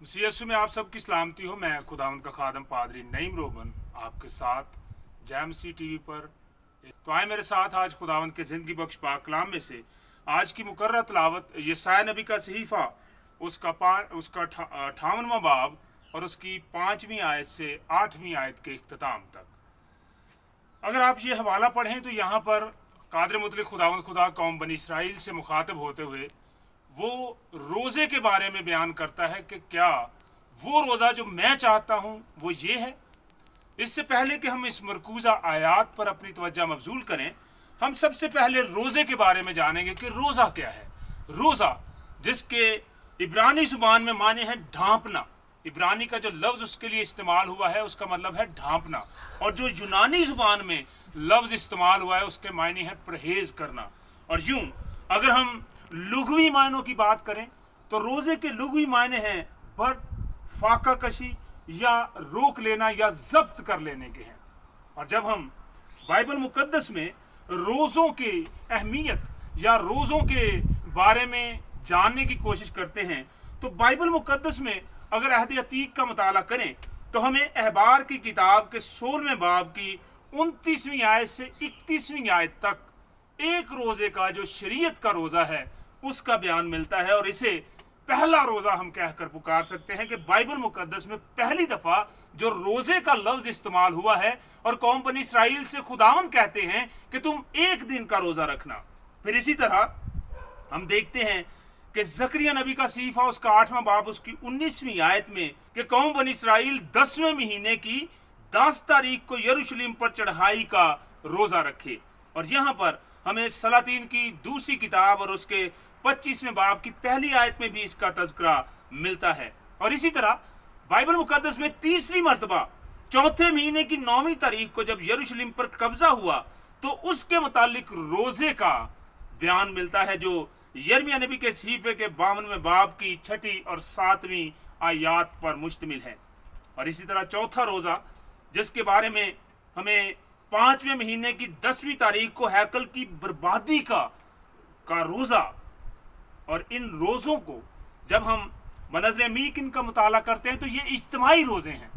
मसीह यीशु में आप सबकी सलामती हो। मैं खुदावंद का खादम पादरी नईम रोबन आपके साथ जय मसीह टीवी पर। तो आए मेरे साथ आज खुदावंद के ज़िंदगी बख्श पाक कलाम में से आज की मुकर्रर तलावत यशायाह नबी का सहीफ़ा उसका 58वां बाब और उसकी 5वीं आयत से 8वीं आयत के इख्तिताम तक। अगर आप ये हवाला पढ़ें तो यहाँ पर कादर मुतलक खुदावंद खुदा कौम बनी इसराइल से मुखातिब होते हुए वो रोज़े के बारे में बयान करता है कि क्या वो रोज़ा जो मैं चाहता हूँ वो ये है। इससे पहले कि हम इस मरकूज़ा आयात पर अपनी तवज्जो मबजूल करें, हम सबसे पहले रोज़े के बारे में जानेंगे कि रोज़ा क्या है। रोज़ा जिसके इब्रानी ज़ुबान में माने हैं ढांपना, इब्रानी का जो लफ्ज़ उसके लिए इस्तेमाल हुआ है उसका मतलब है ढांपना, और जो यूनानी ज़ुबान में लफ्ज़ इस्तेमाल हुआ है उसके मायने है परहेज़ करना। और यूं अगर हम लुग़वी मायनों की बात करें तो रोज़े के लुग़वी मायने हैं पर फाका कशी या रोक लेना या जब्त कर लेने के हैं। और जब हम बाइबल मुकद्दस में रोज़ों की अहमियत या रोज़ों के बारे में जानने की कोशिश करते हैं तो बाइबल मुकद्दस में अगर अहद अतीक का मुताला करें तो हमें अहबार की किताब के 16वें बाब की 29वीं आयत से 31वीं आयत तक एक रोज़े का जो शरीयत का रोज़ा है उसका बयान मिलता है। और इसे पहला रोज़ा हम कहकर पुकार सकते हैं कि बाइबल मुकद्दस में पहली दफ़ा जो रोज़े का लफ्ज़ इस्तेमाल हुआ है और कौम बनी इसराइल से खुदावंद कहते हैं कि तुम एक दिन का रोज़ा रखना। फिर इसी तरह हम देखते हैं कि जकरिया नबी का सहीफ़ा उसका 8वां बाब उसकी 19वीं आयत में कि कौम बनी इसराइल 10वें महीने की 10 तारीख को यरूशलेम पर चढ़ाई का रोज़ा रखे। और यहाँ पर हमें सलातीन की दूसरी किताब और उसके 25वें बाब की पहली आयत में भी इसका तज़किरा मिलता है। और इसी तरह बाइबल मुकद्दस में तीसरी मरतबा चौथे महीने की 9वीं तारीख को जब यरूशलेम पर कब्जा हुआ तो उसके मुतालिक रोज़े का बयान मिलता है जो यिर्मयाह नबी के सहीफे के 52वें बाब की 6ठी और 7वीं आयात पर मुश्तमिल है। और इसी तरह चौथा रोज़ा जिसके बारे में हमें 5वें महीने की 10वीं तारीख को हैकल की बर्बादी का रोज़ा। और इन रोज़ों को जब हम बनज़र मीक इनका मुताला करते हैं तो ये इज्तिमाई रोज़े हैं,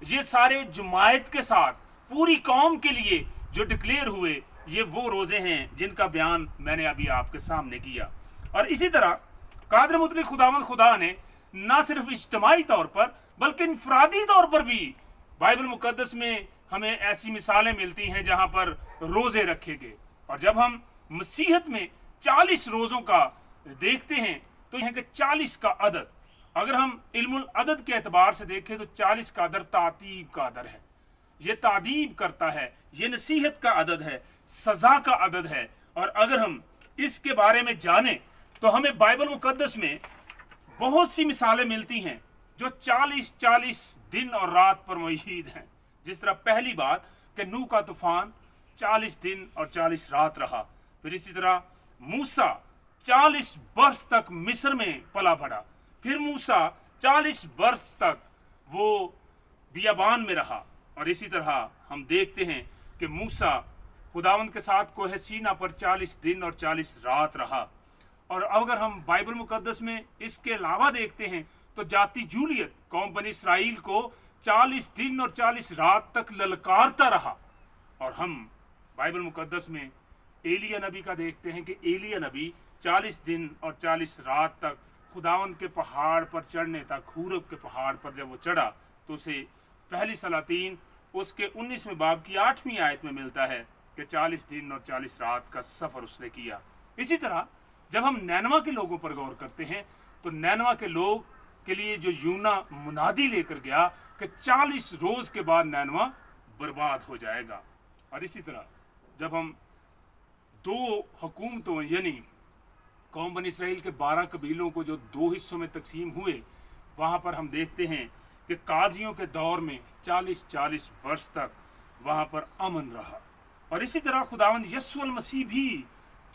ये सारे जुमायत के साथ पूरी कौम के लिए जो डिक्लेयर हुए ये वो रोज़े हैं जिनका बयान मैंने अभी आपके सामने किया। और इसी तरह कादर मुतलक खुदावंद खुदा ने ना सिर्फ इज्तिमाई तौर पर बल्कि इनफरादी तौर पर भी बाइबल मुकद्दस में हमें ऐसी मिसालें मिलती हैं जहाँ पर रोज़े रखे गए। और जब हम मसीहत में 40 रोज़ों का देखते हैं तो यहाँ के 40 का अदद अगर हम इल्मुल अदद के एतबार से देखें तो 40 का अदद तातीब का अदद है, ये तादीब करता है, ये नसीहत का अदद है, सज़ा का अदद है। और अगर हम इसके बारे में जानें तो हमें बाइबल मुकद्दस में बहुत सी मिसालें मिलती हैं जो 40-40 दिन और रात पर मौजूद हैं। जिस तरह पहली बात कि नूह का तूफान 40 दिन और 40 रात रहा। फिर इसी तरह मूसा 40 बरस तक मिस्र में पला बढ़ा, फिर मूसा 40 बरस तक वो बियाबान में रहा। और इसी तरह हम देखते हैं कि मूसा खुदावंद के साथ कोहे सीना पर 40 दिन और 40 रात रहा। और अगर हम बाइबल मुकद्दस में इसके अलावा देखते हैं तो जाती जूलियत कौम बनी इसराइल को 40 दिन और 40 रात तक ललकारता रहा। और हम बाइबल मुकद्दस में एलिया नबी का देखते हैं कि एलिया नबी 40 दिन और 40 रात तक खुदावंद के पहाड़ पर चढ़ने तक, खूरब के पहाड़ पर जब वो चढ़ा तो उसे पहली सलातीन उसके 19वें बाब की 8वीं आयत में मिलता है कि 40 दिन और 40 रात का सफ़र उसने किया। इसी तरह जब हम नैनवा के लोगों पर गौर करते हैं तो नैनवा के लोग के लिए जो यूना मुनादी लेकर गया कि 40 रोज़ के बाद नैनवा बर्बाद हो जाएगा। और इसी तरह जब हम दो हुकूमतों यानी कौम बनी इसराइल के 12 कबीलों को जो 2 हिस्सों में तकसीम हुए वहाँ पर हम देखते हैं कि काजियों के दौर में 40-40 वर्ष तक वहाँ पर अमन रहा। और इसी तरह खुदावंद यीशु मसीह भी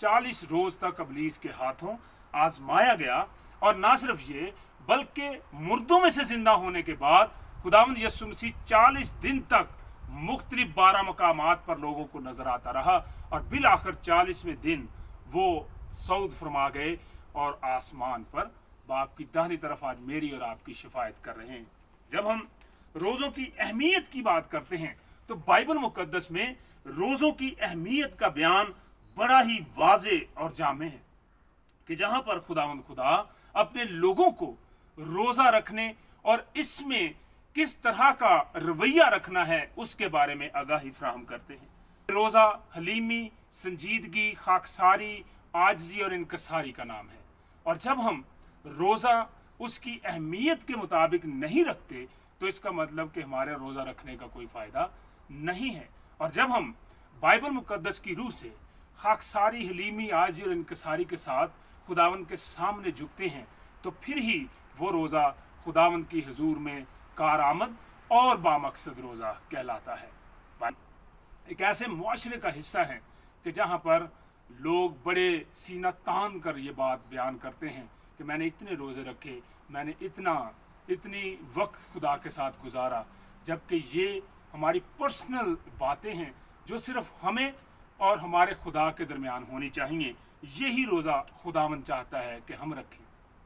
40 रोज़ तक इब्लीस के हाथों आजमाया गया। और ना सिर्फ ये बल्कि मुर्दों में से जिंदा होने के बाद खुदावंद यीशु मसीह 40 दिन तक मुख्तलिफ 12 मकामात पर लोगों को नजर आता रहा। और बिल आखिर 40वें दिन वो सऊद फरमा गए और आसमान पर बाप की दाहिनी तरफ आज मेरी और आपकी शिफायत कर रहे हैं। जब हम रोज़ों की अहमियत की बात करते हैं तो बाइबल मुकद्दस में रोज़ों की अहमियत का बयान बड़ा ही वाज़े और जामे है कि जहाँ पर खुदावंद खुदा अपने लोगों को रोज़ा रखने और इसमें किस तरह का रवैया रखना है उसके बारे में आगाही फराहम करते हैं। रोज़ा हलीमी, संजीदगी, खाकसारी, आजजी और इनकसारी का नाम है। और जब हम रोज़ा उसकी अहमियत के मुताबिक नहीं रखते तो इसका मतलब कि हमारे रोज़ा रखने का कोई फ़ायदा नहीं है। और जब हम बाइबल मुकद्दस की रूह से खाकसारी, हलीमी, आजजी और इनकसारी के साथ खुदावंद के सामने झुकते हैं तो फिर ही वो रोज़ा खुदावंद की हजूर में कारआमद और बामकसद रोज़ा कहलाता है। एक ऐसे मुआशरे का हिस्सा है कि जहाँ पर लोग बड़े सीना तान कर ये बात बयान करते हैं कि मैंने इतने रोज़े रखे, मैंने इतनी वक्त खुदा के साथ गुजारा, जबकि ये हमारी पर्सनल बातें हैं जो सिर्फ हमें और हमारे खुदा के दरमियान होनी चाहिए। यही रोज़ा खुदावंद चाहता है कि हम रखें।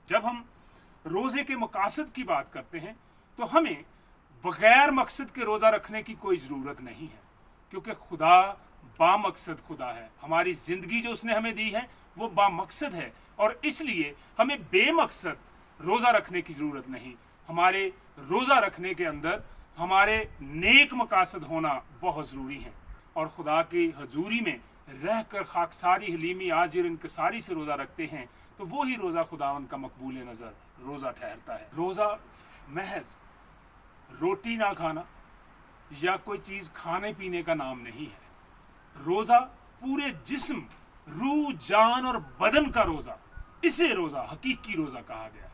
जब हम रोज़े के मकासद की बात करते हैं तो हमें बग़ैर मकसद के रोज़ा रखने की कोई ज़रूरत नहीं है, क्योंकि खुदा बामकसद खुदा है। हमारी ज़िंदगी जो उसने हमें दी है वो बामकसद है और इसलिए हमें बेमकसद रोज़ा रखने की ज़रूरत नहीं। हमारे रोज़ा रखने के अंदर हमारे नेक मकासद होना बहुत ज़रूरी है और खुदा की हजूरी में रह कर खाकसारी, हलीमी, आजिर, इनकसारी से रोज़ा रखते हैं तो वो ही रोज़ा खुदावंद का मकबूल नज़र रोज़ा ठहरता है। रोज़ा महज रोटी ना खाना या कोई चीज़ खाने पीने का नाम नहीं है। रोज़ा पूरे जिस्म, रूह, जान और बदन का रोज़ा, इसे रोज़ा हकीकी रोज़ा कहा गया है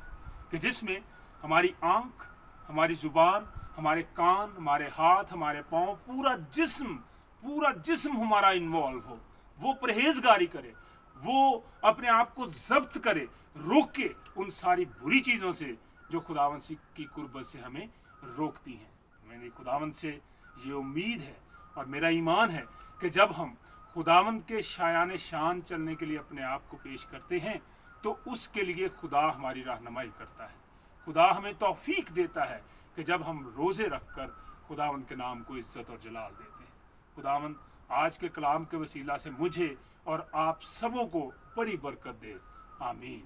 कि जिसमें हमारी आँख, हमारी ज़ुबान, हमारे कान, हमारे हाथ, हमारे पाँव, पूरा जिस्म हमारा इन्वॉल्व हो। वो परहेजगारी करे, वो अपने आप को ज़ब्त करे, रोक के उन सारी बुरी चीज़ों से जो खुदावंद की कुर्बत से हमें रोकती हैं। मेरी खुदावंद से ये उम्मीद है और मेरा ईमान है कि जब हम खुदावंद के शायान शान चलने के लिए अपने आप को पेश करते हैं तो उसके लिए खुदा हमारी रहनुमाई करता है। खुदा हमें तौफीक देता है कि जब हम रोज़े रख कर खुदावंद के नाम को इज़्ज़त और जलाल देते हैं। खुदावंद आज के कलाम के वसीला से मुझे और आप सबों को बड़ी बरकत दे। आमीन।